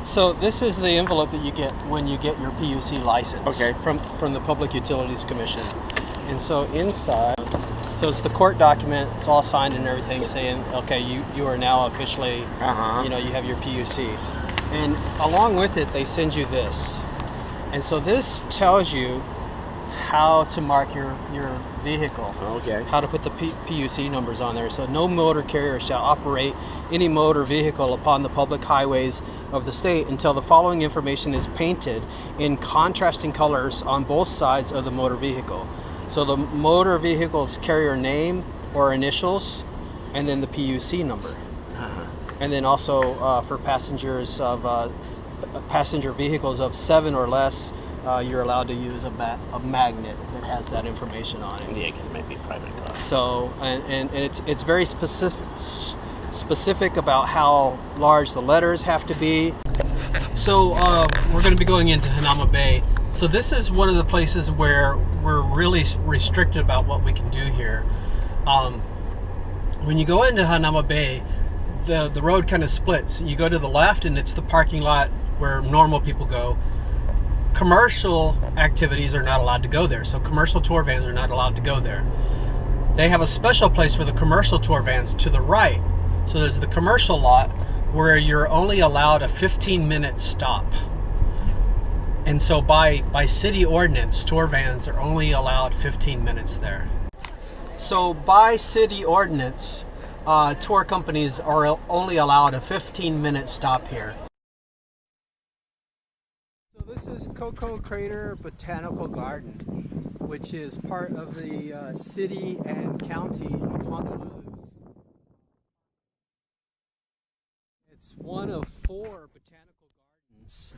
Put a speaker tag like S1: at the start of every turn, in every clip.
S1: So this is the envelope that you get when you get your PUC license from the Public Utilities Commission. And so inside, so it's the court document, it's all signed and everything saying, okay, you are now officially, you know, you have your PUC. And along with it, they send you this. And so this tells you how to mark your vehicle, how to put the PUC numbers on there. So no motor carrier shall operate any motor vehicle upon the public highways of the state until the following information is painted in contrasting colors on both sides of the motor vehicle. So the motor vehicle's carrier name or initials, and then the PUC number. And then also for passengers of passenger vehicles of 7 or less, you're allowed to use a magnet that has that information on it.
S2: Yeah, because it might be a private car.
S1: So, and it's very specific about how large the letters have to be. So we're going to be going into Hanauma Bay. So this is one of the places where we're really restricted about what we can do here. When you go into Hanauma Bay, the road kind of splits. You go to the left and it's the parking lot where normal people go. Commercial activities are not allowed to go there. So commercial tour vans are not allowed to go there. They have a special place for the commercial tour vans to the right. So there's the commercial lot where you're only allowed a 15-minute stop. And so by city ordinance, tour vans are only allowed 15 minutes there. So by city ordinance, tour companies are only allowed a 15-minute stop here. So this is Koko Crater Botanical Garden, which is part of the city and county of Honolulu. It's one of 4 botanical gardens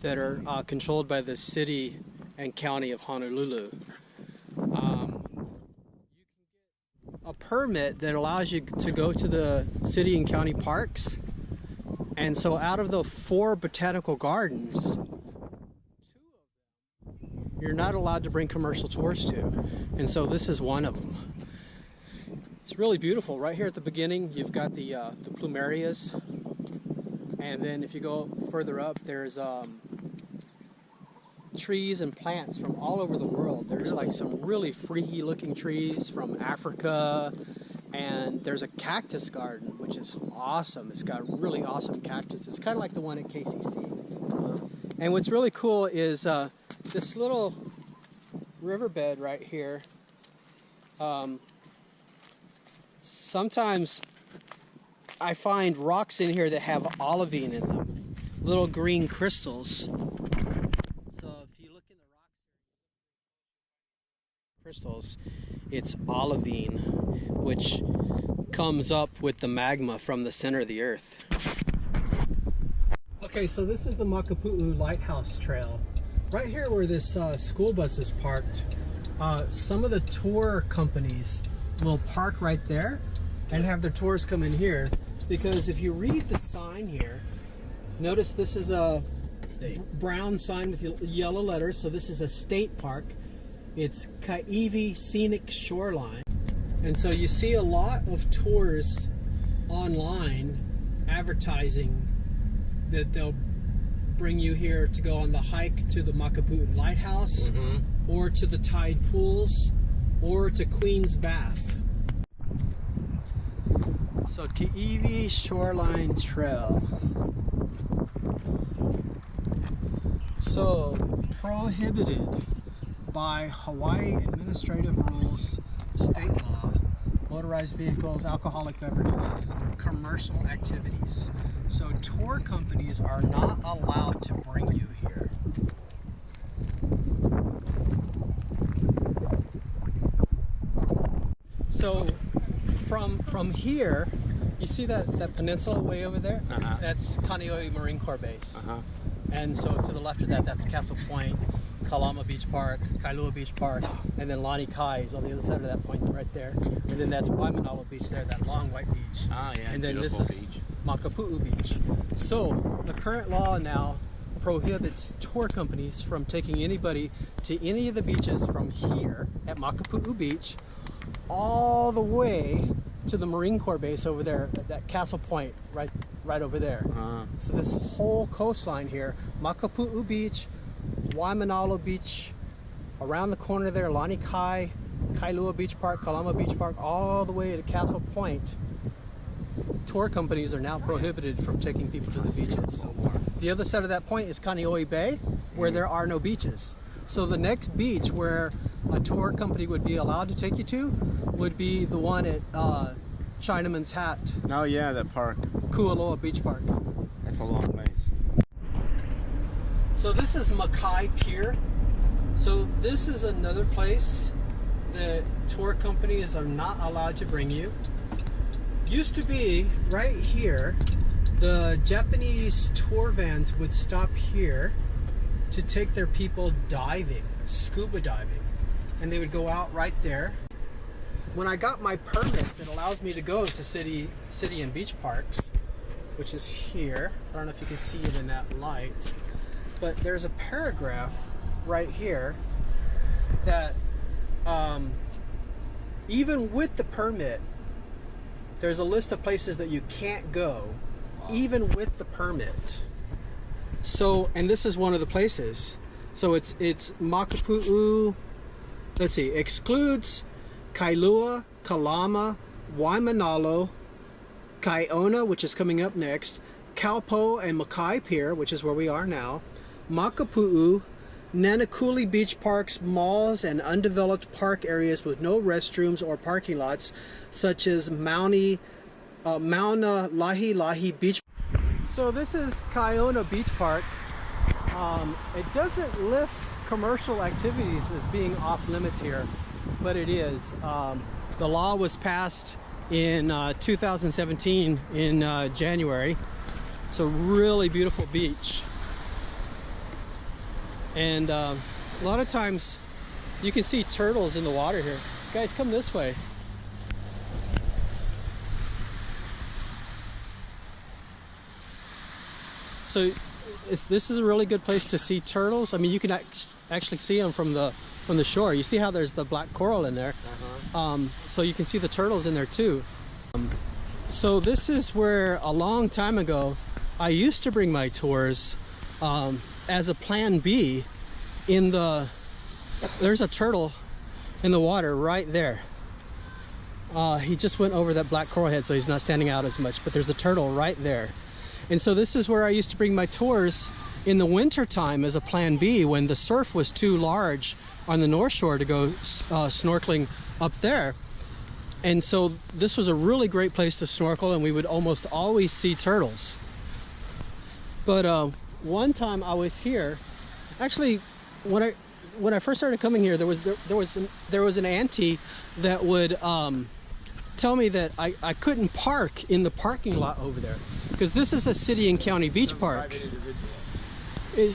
S1: that are controlled by the city and county of Honolulu. You can get a permit that allows you to go to the city and county parks. And so out of the 4 botanical gardens, 2 of them you're not allowed to bring commercial tours to. And so this is one of them. It's really beautiful. Right here at the beginning, you've got the plumerias. And then if you go further up, there's trees and plants from all over the world. There's like some really freaky looking trees from Africa, and there's a cactus garden, which is awesome. It's got really awesome cactus. It's kind of like the one at KCC. And what's really cool is this little riverbed right here. Sometimes I find rocks in here that have olivine in them, little green crystals. So if you look in the rocks, crystals, it's olivine, which comes up with the magma from the center of the earth. Okay, so this is the Makapuu Lighthouse Trail. Right here where this school bus is parked, some of the tour companies will park right there and have their tours come in here. Because if you read the sign here, notice this is a brown sign with yellow letters, so this is a state park. It's Kaiwi Scenic Shoreline. And so you see a lot of tours online advertising that they'll bring you here to go on the hike to the Makapuu Lighthouse, or to the tide pools, or to Queen's Bath. So Kaiwi Shoreline Trail. So prohibited by Hawaii administrative rules, state law, motorized vehicles, alcoholic beverages, commercial activities. So tour companies are not allowed to bring you here. So from here, you see that peninsula way over there? That's Kaneohe Marine Corps Base. And so to the left of that, that's Castle Point, Kalama Beach Park, Kailua Beach Park, and then Laniakea is on the other side of that point right there. And then that's Waimanalo Beach there, that long white beach. And then this is Makapuu Beach. So the current law now prohibits tour companies from taking anybody to any of the beaches from here at Makapuu Beach all the way to the Marine Corps base over there at that Castle Point right right over there. So this whole coastline here, Makapuu Beach, Waimanalo Beach, around the corner there, Laniakea, Lihua Beach Park, Hanauma Beach Park, all the way to Castle Point. Tour companies are now prohibited from taking people to the beaches. The other side of that point is Hanauma Bay, where there are no beaches. So the next beach where a tour company would be allowed to take you to would be the one at Chinaman's Hat.
S2: Oh yeah, that park.
S1: Kualoa Beach Park.
S2: That's a long ways.
S1: So this is Makai Pier. So this is another place that tour companies are not allowed to bring you. Used to be right here, the Japanese tour vans would stop here to take their people diving, scuba diving, and they would go out right there. When I got my permit that allows me to go to city and beach parks, which is here, I don't know if you can see it in that light, but there's a paragraph right here that even with the permit, there's a list of places that you can't go, even with the permit. So, and this is one of the places. So it's Makapuu, let's see, excludes Kailua, Kalama, Waimanalo, Kaiona, which is coming up next, Kaupo and Makai Pier, which is where we are now, Makapuu, Nanakuli Beach Parks, malls, and undeveloped park areas with no restrooms or parking lots, such as Mauna Lahi Beach. So this is Kaiona Beach Park. It doesn't list commercial activities as being off limits here, but it is. The law was passed in 2017 in January. It's a really beautiful beach. And a lot of times you can see turtles in the water here. Guys, come this way. So this is a really good place to see turtles. I mean, you can actually see them from the shore. You see how there's the black coral in there. So you can see the turtles in there too. So this is where a long time ago I used to bring my tours as a plan B. There's a turtle in the water right there. He just went over that black coral head, so he's not standing out as much, but there's a turtle right there. And so this is where I used to bring my tours in the winter time as a plan B, when the surf was too large on the North Shore to go snorkeling up there. And so this was a really great place to snorkel, and we would almost always see turtles. But one time I was here, actually when I first started coming here, there was an auntie that would tell me that I couldn't park in the parking lot over there, because this is a city and county beach park.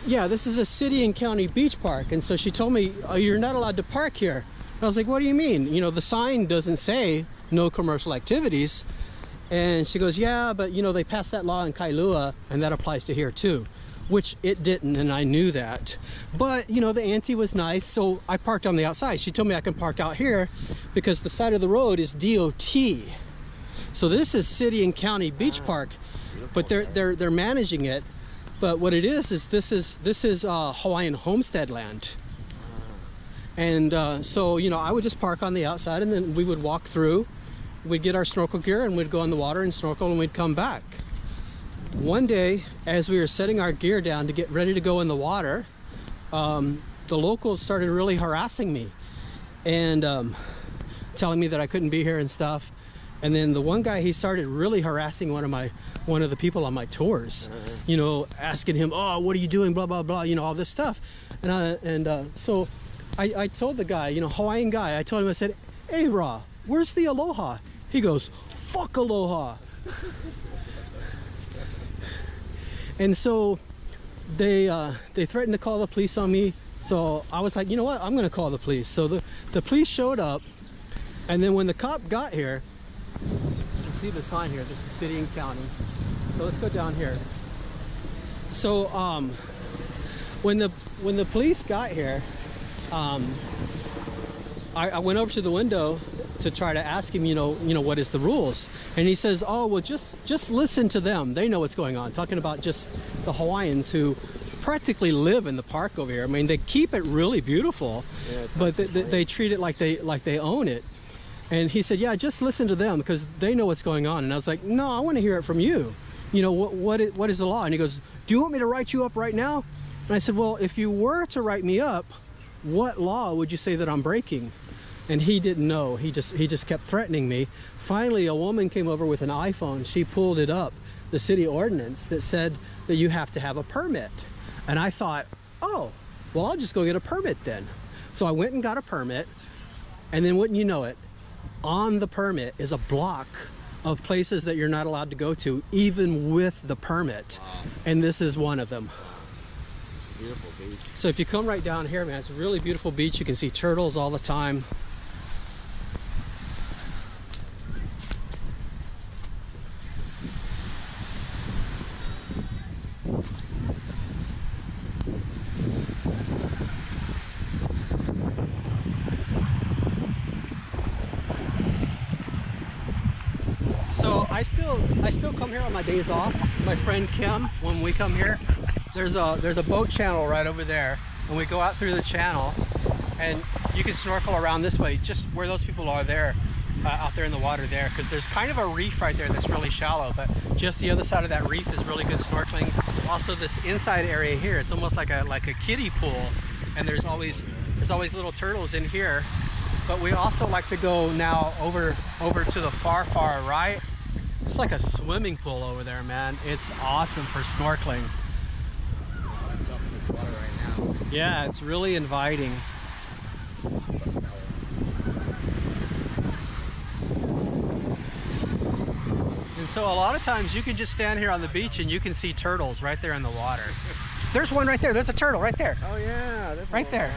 S1: Yeah, this is a city and county beach park. And so she told me, oh, you're not allowed to park here. And I was like, what do you mean? You know, the sign doesn't say no commercial activities. And she goes, yeah, but you know, they passed that law in Kailua, and that applies to here too, which it didn't, and I knew that. But you know, the auntie was nice, so I parked on the outside. She told me I can park out here because the side of the road is DOT. So this is city and county beach park, but they're managing it. But what it is this is Hawaiian homestead land. And so, you know, I would just park on the outside, and then we would walk through. We'd get our snorkel gear, and we'd go in the water and snorkel, and we'd come back. One day, as we were setting our gear down to get ready to go in the water, the locals started really harassing me and telling me that I couldn't be here and stuff. And then the one guy, he started really harassing one of the people on my tours, you know, asking him, oh, what are you doing, blah blah blah, you know, all this stuff. So I told the guy, you know, Hawaiian guy, I told him, I said, hey Ra, where's the aloha? He goes, fuck aloha. And so they threatened to call the police on me. So I was like, you know what, I'm gonna call the police. So the police showed up, and then when the cop got here, you see the sign here, this is city and county. So let's go down here. So when the police got here, I went over to the window to try to ask him, you know, what is the rules? And he says, oh, well, just listen to them. They know what's going on. Talking about just the Hawaiians who practically live in the park over here. I mean, they keep it really beautiful, yeah, but they treat it like they own it. And he said, yeah, just listen to them because they know what's going on. And I was like, no, I want to hear it from you. You know, what is the law? And he goes, do you want me to write you up right now? And I said, well, if you were to write me up, what law would you say that I'm breaking? And he didn't know. He just kept threatening me. Finally, a woman came over with an iPhone. She pulled it up, the city ordinance that said that you have to have a permit. And I thought, oh, well, I'll just go get a permit then. So I went and got a permit, and then wouldn't you know it, on the permit is a block of places that you're not allowed to go to, even with the permit. Wow. And this is one of them.
S2: Beautiful beach.
S1: So if you come right down here, man, it's a really beautiful beach. You can see turtles all the time. So I still come here on my days off. My friend Kim, when we come here, there's a boat channel right over there, and we go out through the channel, and you can snorkel around this way, just where those people are there, out there in the water there, because there's kind of a reef right there that's really shallow, but just the other side of that reef is really good snorkeling. Also, this inside area here, it's almost like a kiddie pool, and there's always little turtles in here. But we also like to go now over to the far right. It's like a swimming pool over there, man. It's awesome for snorkeling.
S2: I'm jumping this water right now.
S1: Yeah, it's really inviting. And so a lot of times you can just stand here on the beach and you can see turtles right there in the water. There's one right there. There's a turtle right there.
S2: Oh yeah, there's
S1: right there.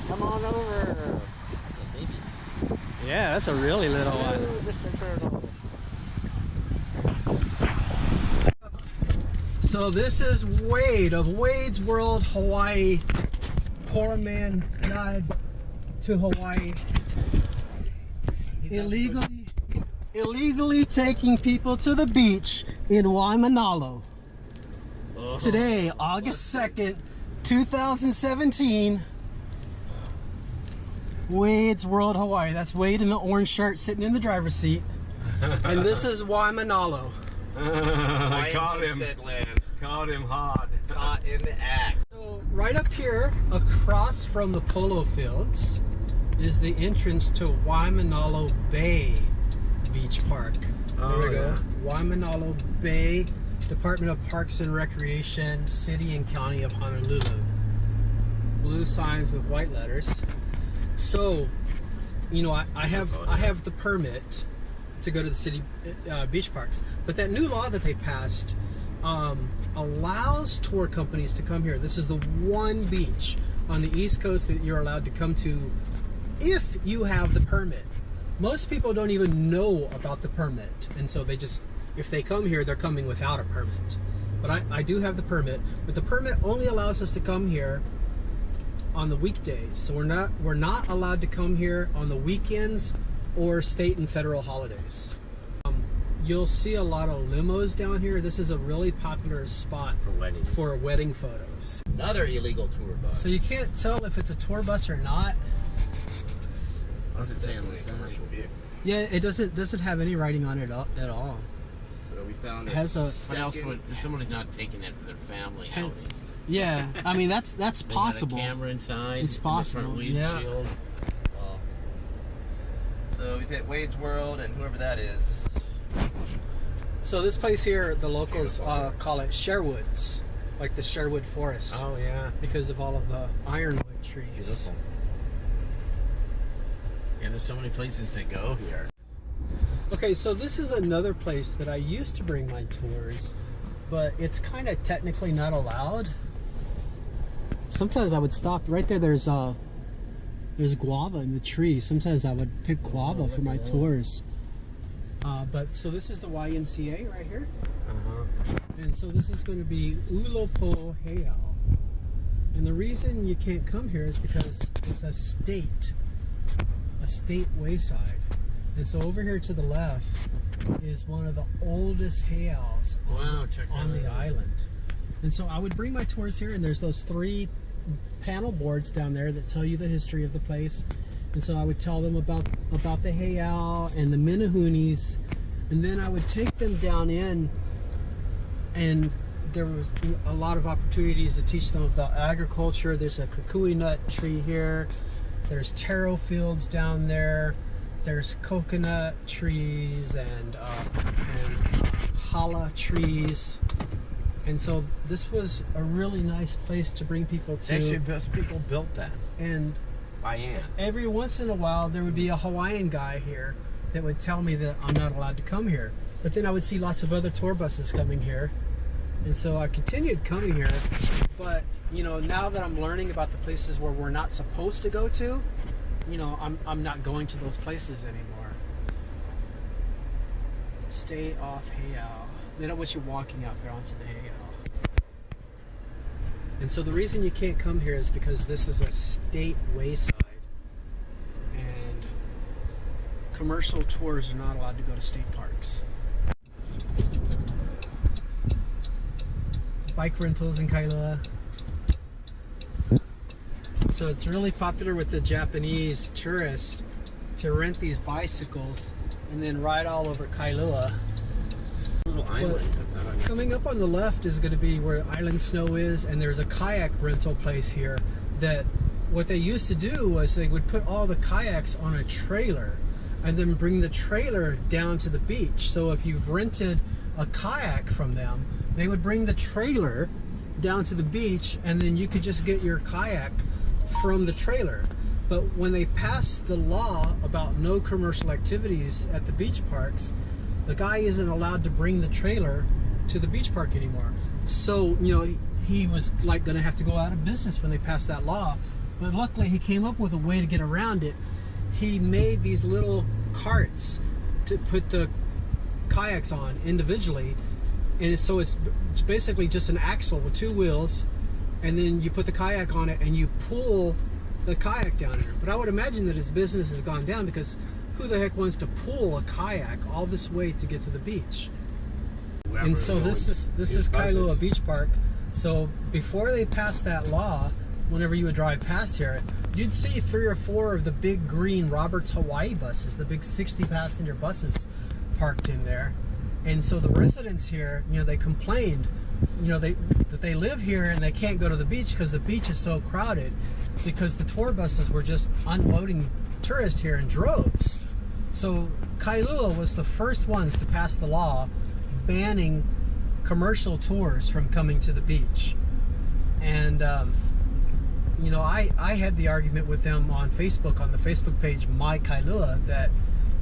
S2: Come on over.
S1: Yeah, that's a really little one.
S2: Mr. Turtle.
S1: So this is Wade of Wade's World Hawaii. Poor man's guide to Hawaii. Illegally taking people to the beach in Waimanalo. Today, August 2nd, 2017. Wade's World Hawaii. That's Wade in the orange shirt sitting in the driver's seat. And this is Waimanalo.
S2: Caught him hard. Caught in the act.
S1: So right up here, across from the polo fields, is the entrance to Waimanalo Bay Beach Park. There we go. Waimanalo Bay, Department of Parks and Recreation, City and County of Honolulu. Blue signs with white letters. So, you know, I have the permit to go to the city beach parks, but that new law that they passed allows tour companies to come here. This is the one beach on the East Coast that you're allowed to come to if you have the permit. Most people don't even know about the permit, and so they just, if they come here, they're coming without a permit. But I do have the permit, but the permit only allows us to come here on the weekdays. So we're not allowed to come here on the weekends or state and federal holidays. You'll see a lot of limos down here. This is a really popular spot
S2: for weddings,
S1: for wedding photos.
S2: Another illegal tour bus.
S1: So you can't tell if it's a tour bus or not.
S2: What's it say on the sign?
S1: Yeah, it doesn't have any writing on it at all.
S2: So we found
S1: it has a.
S3: What else would, if somebody's not taking that for their family outings?
S1: Yeah, I mean that's possible.
S3: Got a camera inside.
S1: It's possible. Yeah.
S2: Well, so we've hit Wade's World and whoever that is.
S1: So this place here, the locals call it Sherwoods, like the Sherwood Forest.
S2: Oh yeah.
S1: Because of all of the ironwood trees.
S2: Beautiful.
S3: Yeah, there's so many places to go here.
S1: Okay, so this is another place that I used to bring my tours, but it's kind of technically not allowed. Sometimes I would stop right there. There's guava in the tree. Sometimes I would pick guava for my tours. But so this is the YMCA right here. And so this is going to be Ulopo Heiau. And the reason you can't come here is because it's a state a state wayside. And so over here to the left is one of the oldest heiaus on the island. And so I would bring my tours here, and there's those 3 panel boards down there that tell you the history of the place. And so I would tell them about the heiau and the Menahunis, and then I would take them down in, and there was a lot of opportunities to teach them about agriculture. There's a kukui nut tree here. There's taro fields down there. There's coconut trees and hala trees. And so this was a really nice place to bring people to.
S4: Actually, most people built that.
S1: And
S4: by hand.
S1: Every once in a while, there would be a Hawaiian guy here that would tell me that I'm not allowed to come here. But then I would see lots of other tour buses coming here. And so I continued coming here. But, you know, now that I'm learning about the places where we're not supposed to go to, you know, I'm not going to those places anymore. Stay off heiau. They don't want you walking out there onto the heiau. And so the reason you can't come here is because this is a state wayside, and commercial tours are not allowed to go to state parks. Bike rentals in Kailua. So it's really popular with the Japanese tourists to rent these bicycles and then ride all over Kailua.
S4: Little island.
S1: Coming up on the left is going to be where Island Snow is, and there's a kayak rental place here that what they used to do was they would put all the kayaks on a trailer and then bring the trailer down to the beach. So if you've rented a kayak from them, they would bring the trailer down to the beach, and then you could just get your kayak from the trailer. But when they passed the law about no commercial activities at the beach parks, the guy isn't allowed to bring the trailer to the beach park anymore. So, you know, he was like going to have to go out of business when they passed that law. But luckily he came up with a way to get around it. He made these little carts to put the kayaks on individually. And so it's basically just an axle with 2 wheels, and then you put the kayak on it and you pull the kayak down here. But I would imagine that his business has gone down, because who the heck wants to pull a kayak all this way to get to the beach? And so this is Kailua Beach Park. So before they passed that law, whenever you would drive past here, you'd see 3 or 4 of the big green Roberts Hawaii buses, the big 60 passenger buses parked in there. And so the residents here, you know, they complained, you know, that they live here and they can't go to the beach because the beach is so crowded, because the tour buses were just unloading tourists here in droves. So Kailua was the first ones to pass the law banning commercial tours from coming to the beach. And you know, I had the argument with them on Facebook, on the Facebook page My Kailua, that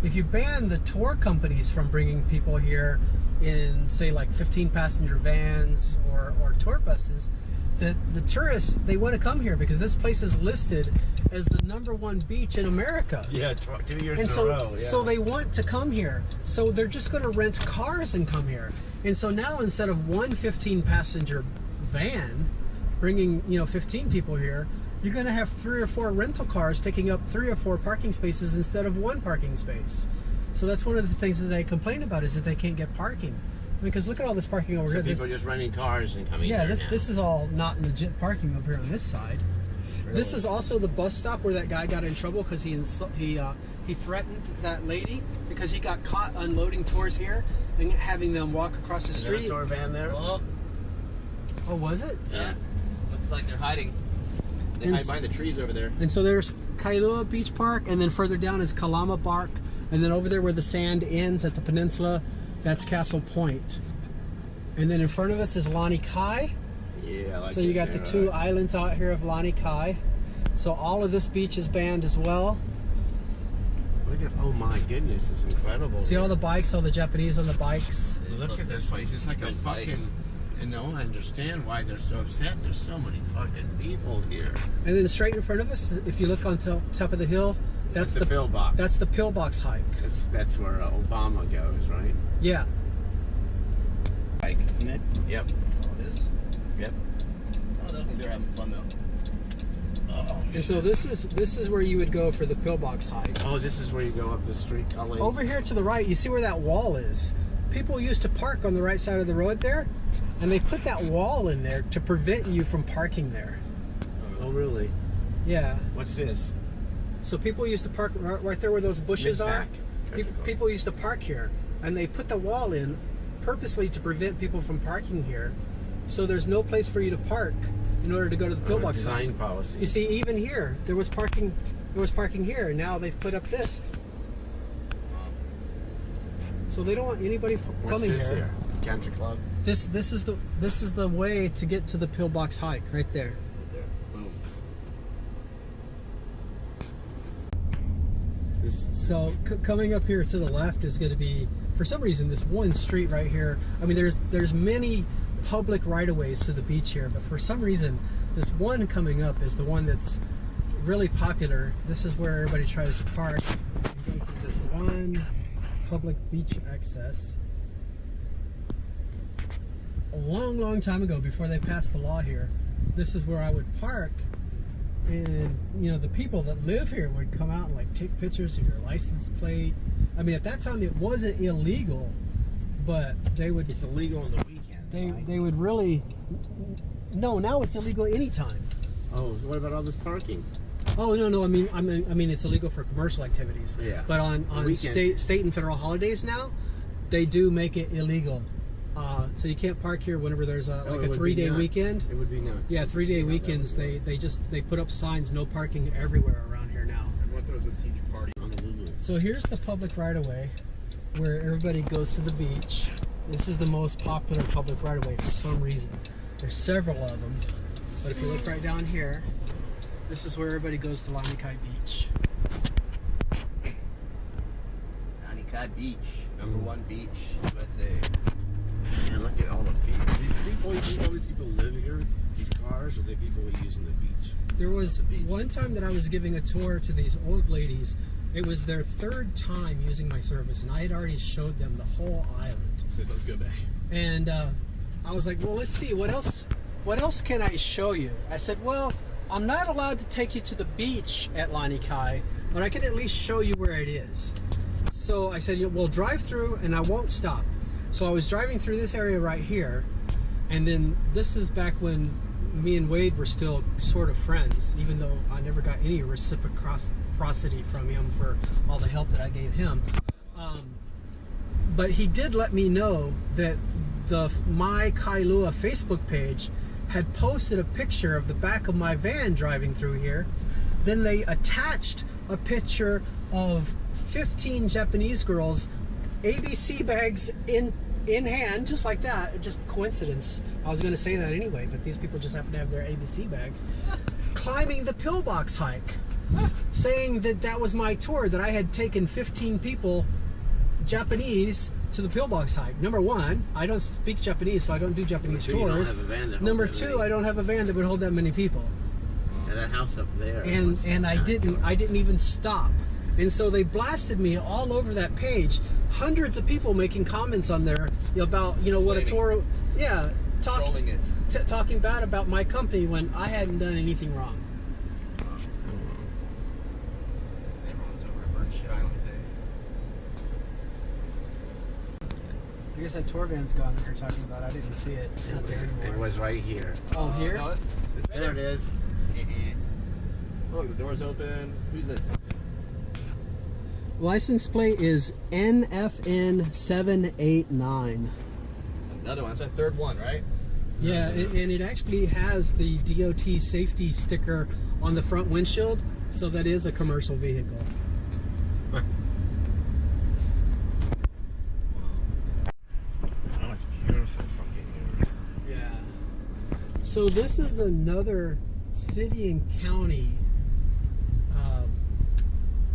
S1: if you ban the tour companies from bringing people here in, say, like 15 passenger vans or tour buses, that the tourists, they want to come here because this place is listed as the #1 beach in America.
S4: Yeah, 2 years in a row. Yeah.
S1: So they want to come here. So they're just going to rent cars and come here. And so now, instead of one 15 passenger van bringing, you know, 15 people here, you're going to have 3 or 4 rental cars taking up 3 or 4 parking spaces instead of 1 parking space. So that's one of the things that they complain about, is that they can't get parking. Because look at all this parking over here.
S4: People are just renting cars and coming
S1: here.
S4: Yeah,
S1: this is all not legit parking over here on this side. Really? This is also the bus stop where that guy got in trouble because he threatened that lady because he got caught unloading tours here and having them walk across the street.
S4: Is there a tour van there?
S2: Oh,
S1: was it?
S2: Yeah. Looks like they're hiding. They hide behind the trees over there.
S1: And so there's Kailua Beach Park, and then further down is Kalama Park, and then over there where the sand ends at the peninsula, that's Castle Point. And then in front of us is Laniakea.
S4: Yeah, I like
S1: so you got the 2 islands out here of Laniakea. So all of this beach is banned as well.
S4: Look at, oh my goodness, it's incredible.
S1: See all the bikes, all the Japanese on the bikes.
S4: Look at this place. It's like a fucking... And no, I understand why they're so upset. There's so many fucking people here.
S1: And then straight in front of us, if you look on top of the hill, that's the
S4: pillbox.
S1: That's the pillbox hike.
S4: That's where Obama goes, right?
S1: Yeah.
S4: Hike, isn't it? Yep.
S2: Oh, it is?
S4: Yep.
S2: Oh, I think they're having fun though.
S1: And so this is where you would go for the pillbox hike.
S4: Oh, this is where you go up the street, Cully.
S1: Over here to the right, you see where that wall is? People used to park on the right side of the road there, and they put that wall in there to prevent you from parking there.
S4: Oh, really?
S1: Yeah.
S4: What's this?
S1: So people used to park right there where those bushes are. People used to park here, and they put the wall in purposely to prevent people from parking here. So there's no place for you to park in order to go to the pillbox.
S4: Design policy.
S1: You see, even here, there was parking here, and now they've put up this. So they don't want anybody coming here.
S4: Country club.
S1: This is the way to get to the pillbox hike right there.
S2: Boom.
S1: So coming up here to the left is going to be, for some reason, this one street right here. I mean, there's many public right-of-ways to the beach here, but for some reason, this one coming up is the one that's really popular. This is where everybody tries to park. You go through this one public beach access. A long time ago, before they passed the law here, this is where I would park, and you know, the people that live here would come out and like take pictures of your license plate. I mean, at that time it wasn't illegal, but they would.
S4: It's illegal on the weekend.
S1: They would really. No, now it's illegal anytime.
S4: Oh, what about all this parking?
S1: Oh no! I mean it's illegal for commercial activities.
S4: Yeah.
S1: But on state and federal holidays now, they do make it illegal. So you can't park here whenever there's like a 3-day weekend.
S4: It would be nuts.
S1: Yeah, 3-day weekends. They put up signs, no parking everywhere around here now.
S2: Everyone throws a huge party on the Lulu.
S1: So here's the public right-of-way where everybody goes to the beach. This is the most popular public right-of-way for some reason. There's several of them, but if you look right down here, this is where everybody goes to Laniakea Beach.
S2: Laniakea Beach, #1 beach, USA.
S4: Man, look at all the people. These people, you think all these people live here? These cars, or are they people using the beach?
S1: There was one time that I was giving a tour to these old ladies. It was their 3rd time using my service, and I had already showed them the whole island.
S2: So let's go back.
S1: And I was like, well, let's see, what else can I show you? I said, well, I'm not allowed to take you to the beach at Laniakea, but I can at least show you where it is. So I said, well, drive through and I won't stop. So I was driving through this area right here, and then this is back when me and Wade were still sort of friends, even though I never got any reciprocity from him for all the help that I gave him. But he did let me know that the My Kailua Facebook page had posted a picture of the back of my van driving through here. Then they attached a picture of 15 Japanese girls, ABC bags in hand, just like that. Just coincidence. I was going to say that anyway, but these people just happen to have their ABC bags, climbing the pillbox hike, saying that that was my tour, that I had taken 15 people, Japanese, to the pillbox hike. Number one, I don't speak Japanese, so I don't do Japanese tours. Number two, I don't have a van that would hold that many people.
S4: Yeah, that house up there.
S1: And I didn't even stop. And so they blasted me all over that page. Hundreds of people making comments on there about, you know, what a tour. Yeah, talking bad about my company when I hadn't done anything wrong.
S2: Everyone's over at Berkshire Island Day.
S1: I guess that tour van's gone that you're talking about. I didn't see it. It's not there anymore.
S4: It was right here.
S1: Oh, here?
S2: No, it's
S4: There it is.
S2: Look, the door's open. Who's this?
S1: License plate is NFN789.
S2: Another one. That's our 3rd one, right?
S1: Yeah, and it actually has the DOT safety sticker on the front windshield, so that is a commercial vehicle.
S4: Oh, it's beautiful fucking here.
S1: Yeah. So this is another city and county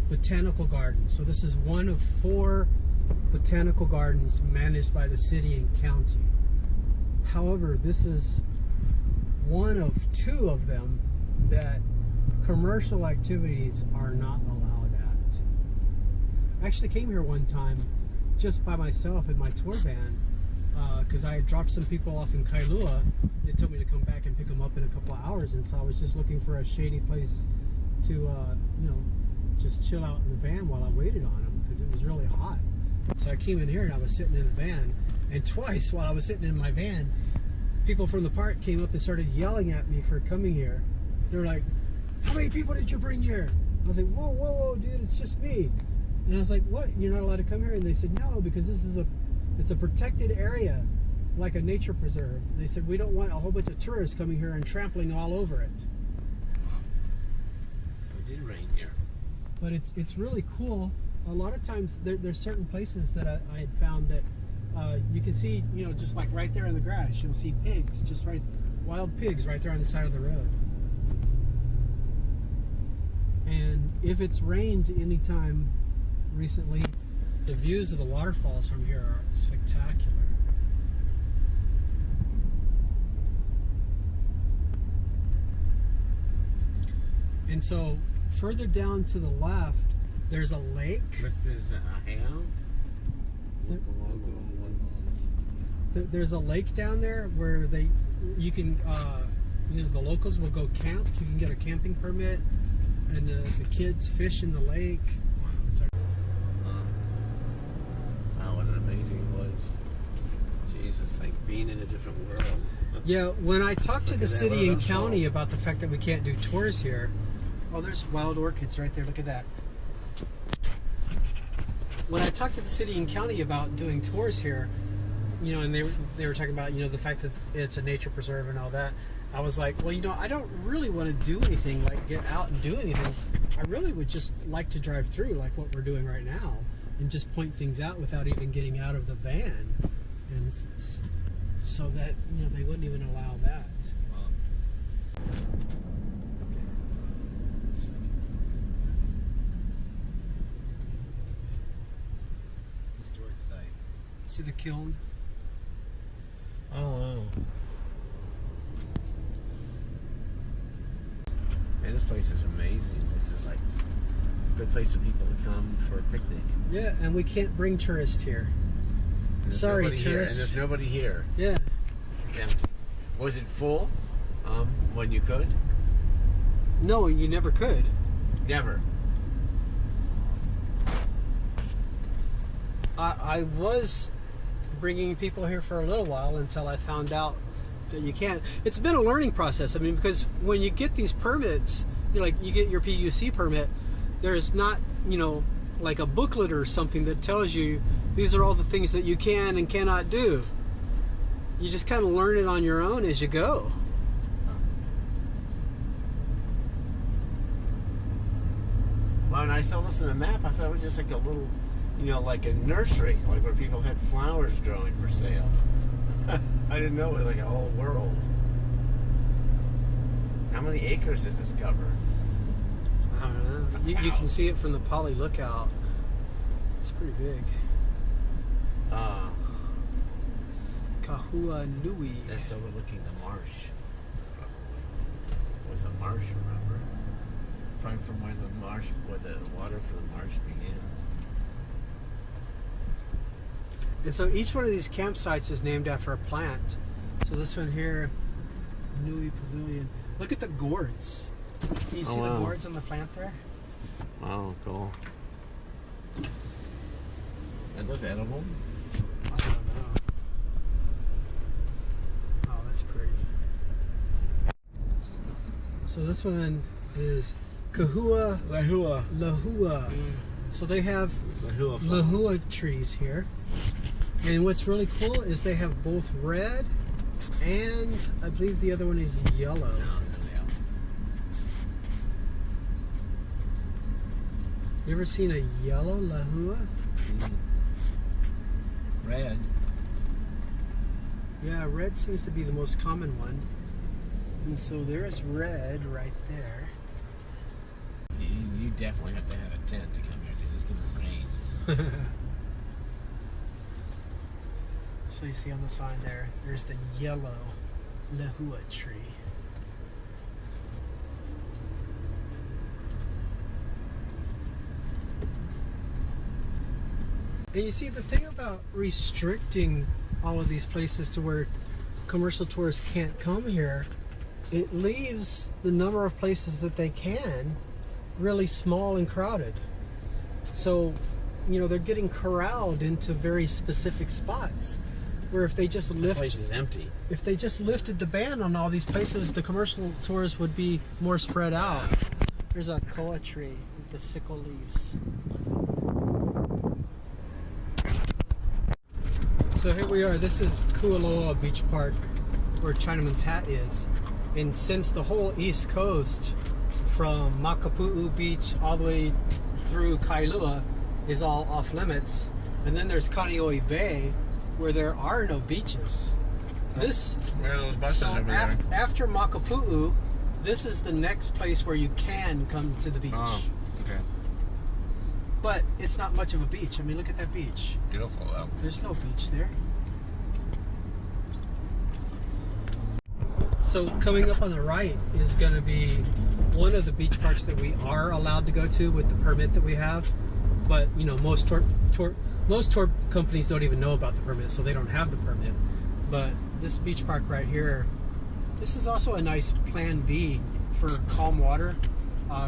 S1: botanical garden. So this is one of 4 botanical gardens managed by the city and county. However, this is one of 2 of them that commercial activities are not allowed at. I actually came here one time just by myself in my tour van, because I had dropped some people off in Kailua. They told me to come back and pick them up in a couple of hours, and so I was just looking for a shady place to, you know, just chill out in the van while I waited on them because it was really hot. So I came in here and I was sitting in the van, and twice while I was sitting in my van, people from the park came up and started yelling at me for coming here. They were like, "How many people did you bring here?" I was like, "Whoa, whoa, whoa, dude, it's just me." And I was like, "What? You're not allowed to come here?" And they said, "No, because this is it's a protected area, like a nature preserve." They said, "We don't want a whole bunch of tourists coming here and trampling all over it."
S4: It did rain here.
S1: But it's really cool. A lot of times there's certain places that I had found that you can see, you know, just like right there in the grass, you'll see pigs, just right, wild pigs right there on the side of the road. And if it's rained anytime recently, the views of the waterfalls from here are spectacular. And so further down to the left, there's a lake.
S4: This is a ham.
S1: There's a lake down there where you can, you know, the locals will go camp. You can get a camping permit, and the kids fish in the lake.
S4: Wow, what an amazing place. Jesus, like being in a different world.
S1: Yeah, when I talked to the city and county
S4: fall.
S1: about the fact that we can't do tours here, oh, there's wild orchids right there. Look at that. When I talked to the city and county about doing tours here, you know, and they were talking about, you know, the fact that it's a nature preserve and all that, I was like, well, you know, I don't really want to do anything like get out and do anything. I really would just like to drive through like what we're doing right now and just point things out without even getting out of the van, and so that, you know, they wouldn't even allow that.
S2: Historic site.
S1: See the kiln?
S4: Oh, wow. Man, this place is amazing. This is like a good place for people to come for a picnic.
S1: Yeah, and we can't bring tourists here. Sorry,
S4: tourists. And
S1: tourists.
S4: there's nobody here.
S1: Yeah.
S4: It's empty. Was it full when you could?
S1: No, you never could.
S4: Never.
S1: I was bringing people here for a little while until I found out that you can't. It's been a learning process. I mean, because when you get these permits, you know, like you get your PUC permit, there's not, you know, like a booklet or something that tells you these are all the things that you can and cannot do. You just kind of learn it on your own as you go.
S4: Well, and I saw this on the map. I thought it was just like a little, you know, like a nursery, like where people had flowers growing for sale. I didn't know it was like a whole world. How many acres does this cover?
S1: I don't know. You can see it from the Poly Lookout. It's pretty big. Kahua Nui.
S4: That's overlooking the marsh. Probably. It was a marsh, remember? Probably from where the water for the marsh begins.
S1: And so each one of these campsites is named after a plant. So this one here, Nui Pavilion. Look at the gourds. Can you see the gourds on the plant there?
S4: Wow, cool. Are those edible?
S1: I don't know. Oh, that's pretty. So this one is Lihua. So they have Lihua trees here. And what's really cool is they have both red and I believe the other one is yellow. You ever seen a yellow Lihua?
S4: Red.
S1: Yeah, red seems to be the most common one. And so there's red right there.
S4: You definitely have to have a tent to come here because it's going to rain.
S1: So you see on the sign there, there's the yellow Lihua tree. And you see, the thing about restricting all of these places to where commercial tourists can't come here, it leaves the number of places that they can really small and crowded. So, you know, they're getting corralled into very specific spots where if they just
S3: The place is empty.
S1: if they just lifted the ban on all these places, the commercial tours would be more spread out. There's a koa tree with the sickle leaves. So here we are. This is Kualoa Beach Park, where Chinaman's Hat is. And since the whole east coast, from Makapuu Beach all the way through Kailua, is all off limits, and then there's Hanauma Bay, where there are no beaches. This
S4: Where are those buses over there?
S1: after Makapuu, this is the next place where you can come to the beach.
S4: Oh, okay.
S1: But it's not much of a beach. I mean, look at that beach.
S4: Beautiful though.
S1: There's no beach there. So coming up on the right is going to be one of the beach parks that we are allowed to go to with the permit that we have. But you know, most tour companies don't even know about the permit, so they don't have the permit. But this beach park right here, this is also a nice plan B for calm water,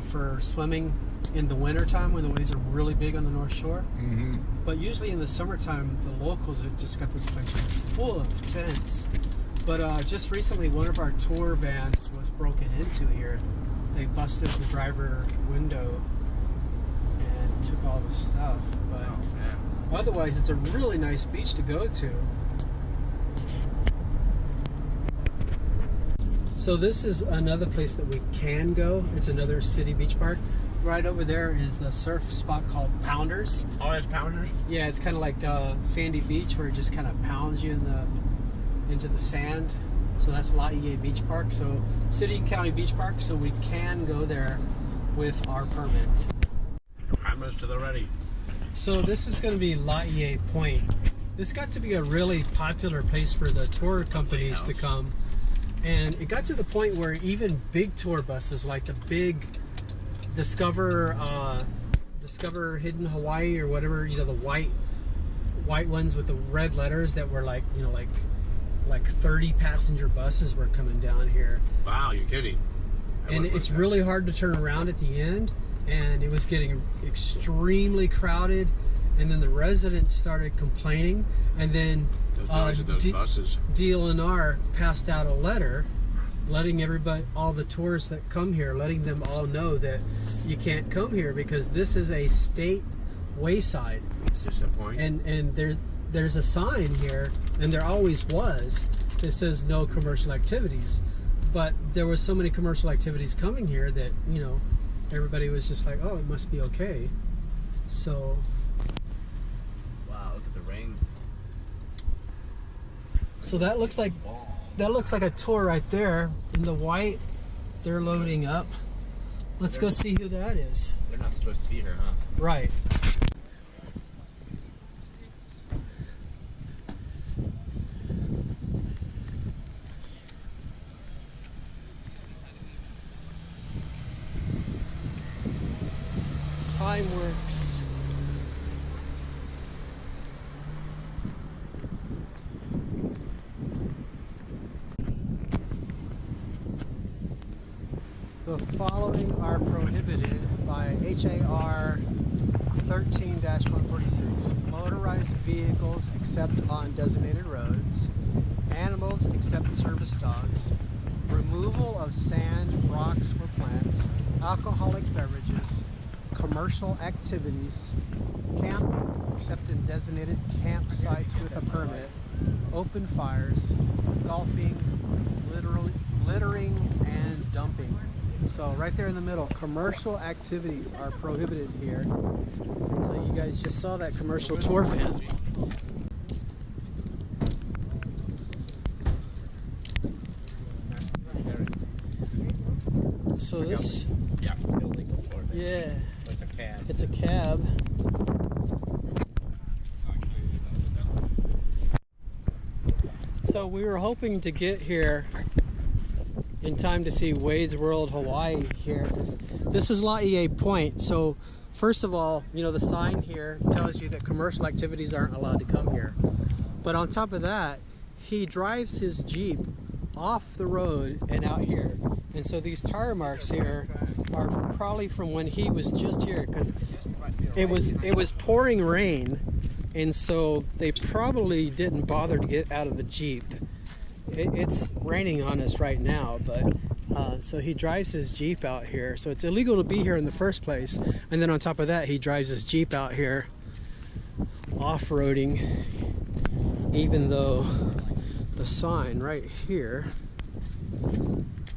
S1: for swimming in the winter time when the waves are really big on the North Shore.
S4: Mm-hmm.
S1: But usually in the summertime, the locals have just got this place that's full of tents. But just recently, one of our tour vans was broken into here. They busted the driver window and took all the stuff. But otherwise, it's a really nice beach to go to. So this is another place that we can go. It's another city beach park. Right over there is the surf spot called Pounders.
S4: Oh, it's Pounders?
S1: Yeah, it's kind of like Sandy Beach, where it just kind of pounds you into the sand. So that's Laniakea Beach Park. So city and county beach park. So we can go there with our permit.
S4: Cameras to the ready.
S1: So this is going to be Laniakea Point. This got to be a really popular place for the tour companies to come. And it got to the point where even big tour buses, like the big Discover Hidden Hawaii or whatever, you know, the white ones with the red letters that were like, you know, like 30 passenger buses were coming down here.
S4: Wow, you're kidding.
S1: And it's really hard to turn around at the end, and it was getting extremely crowded. And then the residents started complaining, and then
S4: those buses.
S1: DLNR passed out a letter letting everybody, all the tourists that come here, letting them all know that you can't come here because this is a state wayside.
S4: Is this the point?
S1: And there's a sign here, and there always was, that says no commercial activities. But there was so many commercial activities coming here that, you know, everybody was just like, oh, it must be okay. So
S3: Wow, look at the rain.
S1: so that looks like a tour right there in the white. They're loading up. Let's go see who that is.
S3: They're not supposed to be here, huh?
S1: Right. Climeworks. The following are prohibited by HAR 13-146. Motorized vehicles except on designated roads. Animals except service dogs. Removal of sand, rocks, or plants. Alcoholic beverages. Commercial activities. Camping except in designated campsites with a permit. Open fires. Golfing. Littering and dumping. So right there in the middle, commercial activities are prohibited here. So you guys just saw that commercial tour van. So this,
S3: Yeah, illegal for it.
S1: yeah,
S3: Like a cab.
S1: it's a cab. So we were hoping to get here in time to see Wade's World Hawaii here. This is Laniakea Point. So first of all, you know, the sign here tells you that commercial activities aren't allowed to come here. But on top of that, he drives his Jeep off the road and out here. And so these tire marks here are probably from when he was just here, because it was pouring rain, and so they probably didn't bother to get out of the Jeep. It's raining on us right now, but so he drives his Jeep out here. So it's illegal to be here in the first place, and then on top of that, he drives his Jeep out here off-roading, even though the sign right here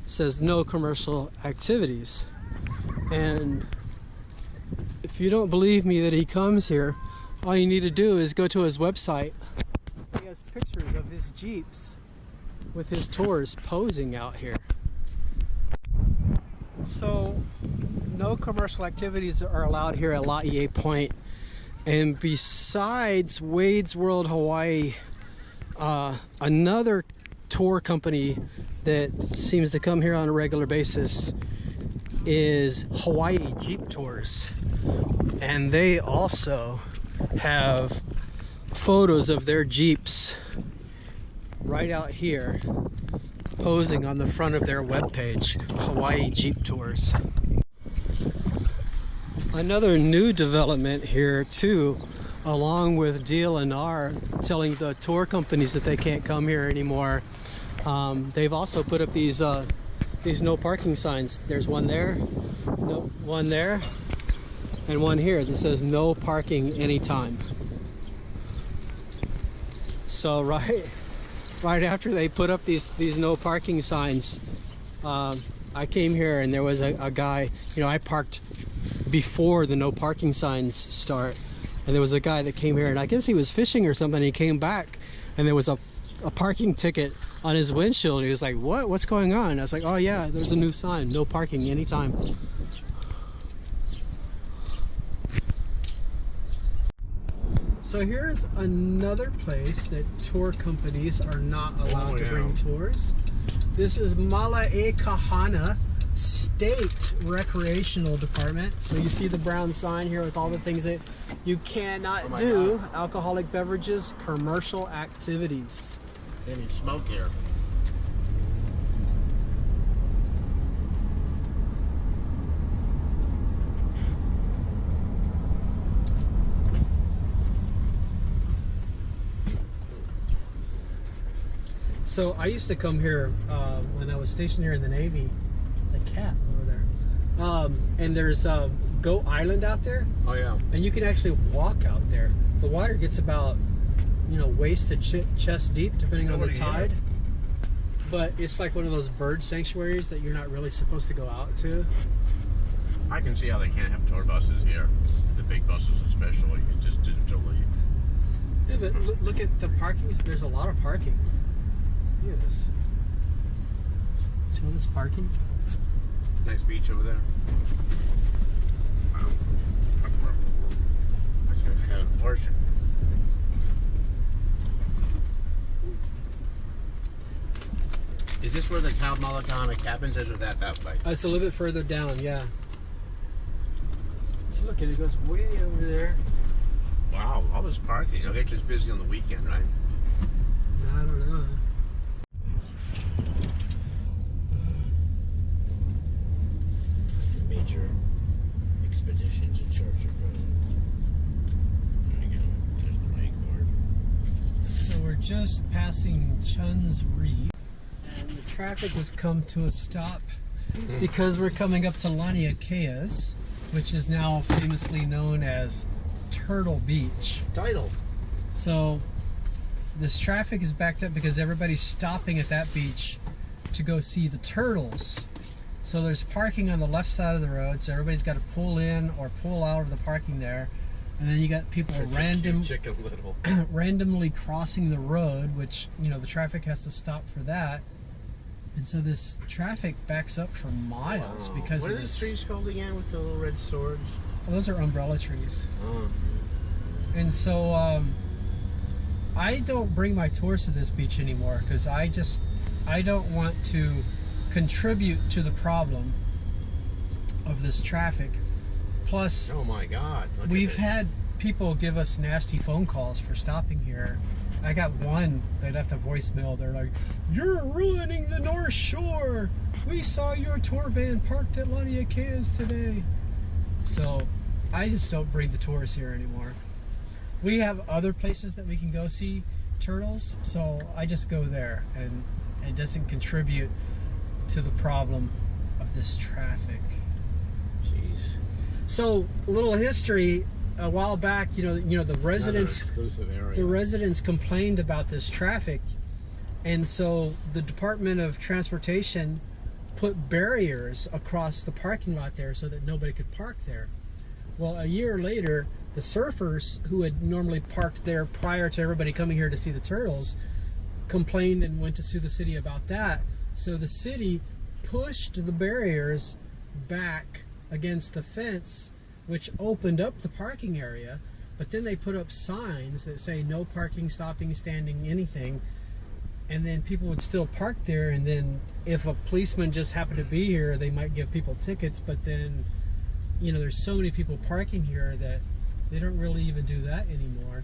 S1: says no commercial activities. And if you don't believe me that he comes here, all you need to do is go to his website. He has pictures of his Jeeps with his tours posing out here. So no commercial activities are allowed here at Laniakea Point. And besides Wade's World Hawaii, another tour company that seems to come here on a regular basis is Hawaii Jeep Tours, and they also have photos of their Jeeps right out here posing on the front of their webpage, Hawaii Jeep Tours. Another new development here too, along with DLNR telling the tour companies that they can't come here anymore. They've also put up these no parking signs. There's one there, no, one there, and one here that says no parking anytime. So right after they put up these no parking signs, I came here and there was a guy, you know, I parked before the no parking signs start, and there was a guy that came here, and I guess he was fishing or something. He came back and there was a parking ticket on his windshield. He was like, what's going on? I was like, oh yeah, there's a new sign, no parking anytime. So here's another place that tour companies are not allowed to bring tours. This is Malae Kahana State Recreational Department. So you see the brown sign here with all the things that you cannot do: alcoholic beverages, commercial activities.
S3: Can't even smoke here.
S1: So I used to come here when I was stationed here in the Navy. A cat over there. And there's Goat Island out there.
S3: Oh yeah.
S1: And you can actually walk out there. The water gets about, you know, waist to chest deep, depending on the tide. But it's like one of those bird sanctuaries that you're not really supposed to go out to.
S3: I can see how they can't have tour buses here. The big buses especially. It just isn't totally...
S1: Yeah, but look at the parking. There's a lot of parking. Look at this. See all this parking?
S3: Nice beach over there. That's gonna have an ocean. Is this where the Kahana cabins is, or that way?
S1: It's a little bit further down, yeah. So look, it goes way over there.
S3: Wow, all this parking. Okay, it's just busy on the weekend, right?
S1: I don't know.
S3: Major expeditions in charge of there you go. There's the rain guard.
S1: So we're just passing Chun's Reef, and the traffic has come to a stop because we're coming up to Laniakea's, which is now famously known as Turtle Beach.
S4: Title.
S1: So this traffic is backed up because everybody's stopping at that beach to go see the turtles. So there's parking on the left side of the road, so everybody's got to pull in or pull out of the parking there. And then you got people randomly crossing the road, which, you know, the traffic has to stop for that. And so this traffic backs up for miles because
S4: what
S1: of
S4: are
S1: this.
S4: these trees called again with the little red swords?
S1: Well, those are umbrella trees.
S4: Oh.
S1: And so I don't bring my tours to this beach anymore because I don't want to contribute to the problem of this traffic. Plus,
S4: oh my God,
S1: we've had people give us nasty phone calls for stopping here. I got one, they left a voicemail. They're like, "You're ruining the North Shore. We saw your tour van parked at Laniakea's today." So I just don't bring the tourists here anymore. We have other places that we can go see turtles, so I just go there, and it doesn't contribute to the problem of this traffic.
S4: Jeez.
S1: So, a little history. A while back, the residents,
S4: exclusive area.
S1: the residents complained about this traffic, and so the Department of Transportation put barriers across the parking lot there so that nobody could park there. Well, a year later, the surfers who had normally parked there prior to everybody coming here to see the turtles complained and went to sue the city about that. So the city pushed the barriers back against the fence, which opened up the parking area, but then they put up signs that say no parking, stopping, standing, anything, and then people would still park there, and then if a policeman just happened to be here, they might give people tickets, but then, there's so many people parking here that they don't really even do that anymore.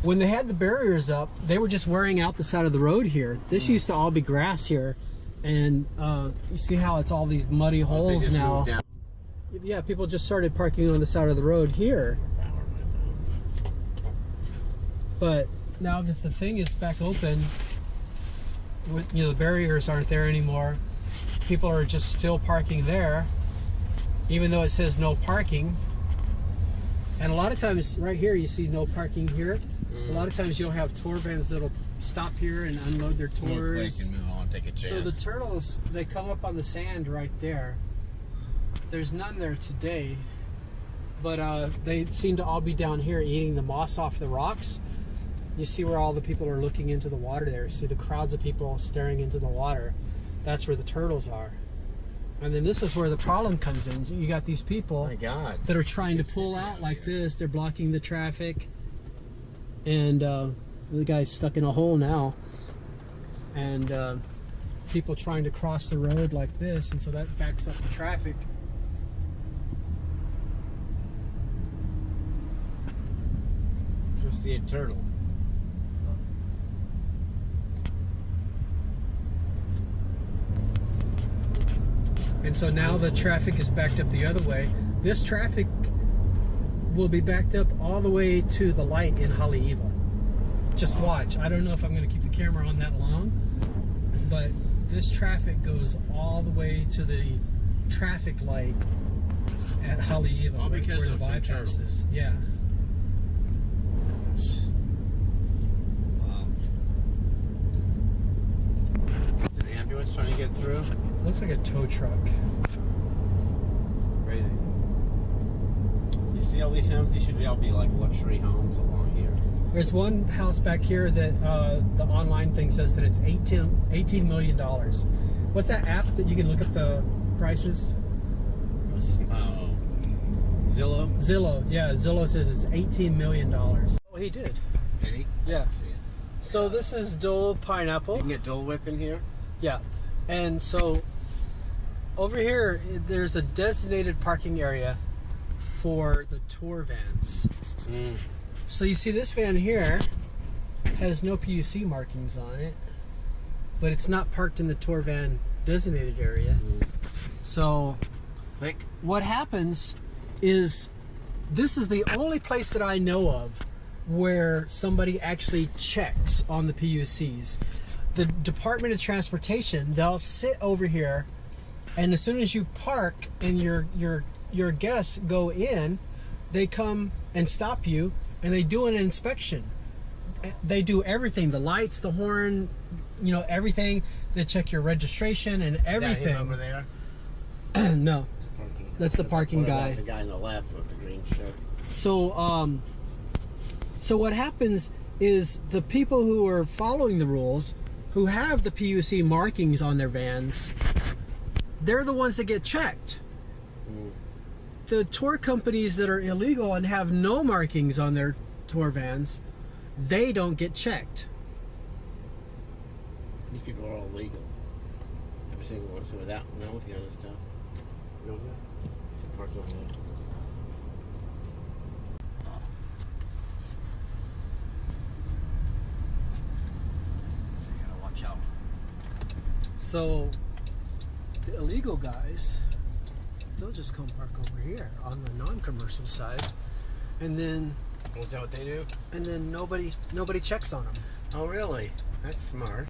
S1: When they had the barriers up, they were just wearing out the side of the road here. This used to all be grass here, and you see how it's all these muddy holes now. Yeah, people just started parking on the side of the road here. But now that the thing is back open, the barriers aren't there anymore. People are just still parking there, even though it says no parking. And a lot of times, right here, you see no parking here. A lot of times you'll have tour vans that'll stop here and unload their tours.
S4: And move on, take a chance.
S1: So the turtles, they come up on the sand right there. There's none there today, but they seem to all be down here eating the moss off the rocks. You see where all the people are looking into the water there. See the crowds of people staring into the water. That's where the turtles are. And then this is where the problem comes in. You got these people that are trying to pull out like this. They're blocking the traffic. And the guy's stuck in a hole now. And people trying to cross the road like this. And so that backs up the traffic.
S4: See a turtle.
S1: And so now the traffic is backed up the other way. This traffic will be backed up all the way to the light in Haleiwa. Just watch. I don't know if I'm going to keep the camera on that long, but this traffic goes all the way to the traffic light at Haleiwa.
S4: All because
S1: where
S4: of
S1: the
S4: some
S1: bypass
S4: turtles.
S1: is. Yeah.
S4: Wow. Is an ambulance trying to get through?
S1: Looks like a tow truck.
S4: Crazy. You see all these homes? These should all be like luxury homes along here.
S1: There's one house back here that the online thing says that it's $18 million. What's that app that you can look up the prices?
S4: Zillow?
S1: Zillow, yeah. Zillow says it's $18 million. Oh, he did.
S4: Did he?
S1: Yeah. So this is Dole Pineapple.
S4: You can get Dole Whip in here?
S1: Yeah. And so over here, there's a designated parking area for the tour vans. So you see this van here has no PUC markings on it, but it's not parked in the tour van designated area. So what happens is, this is the only place that I know of where somebody actually checks on the PUCs. The Department of Transportation, they'll sit over here, and as soon as you park and your guests go in, they come and stop you, and they do an inspection. They do everything, the lights, the horn, everything. They check your registration and everything.
S4: Is that him over there?
S1: No, that's the parking guy.
S4: That's the guy on the left with the green shirt.
S1: So, so what happens is the people who are following the rules, who have the PUC markings on their vans, they're the ones that get checked. The tour companies that are illegal and have no markings on their tour vans, they don't get checked.
S4: These people are all legal. Every single one. So without, no, with the other stuff. You know that? Park over there.
S2: You gotta watch out.
S1: So the illegal guys, they'll just come park over here on the non-commercial side, and then
S4: Is that what they do?
S1: nobody checks on them.
S4: Oh, really? That's smart.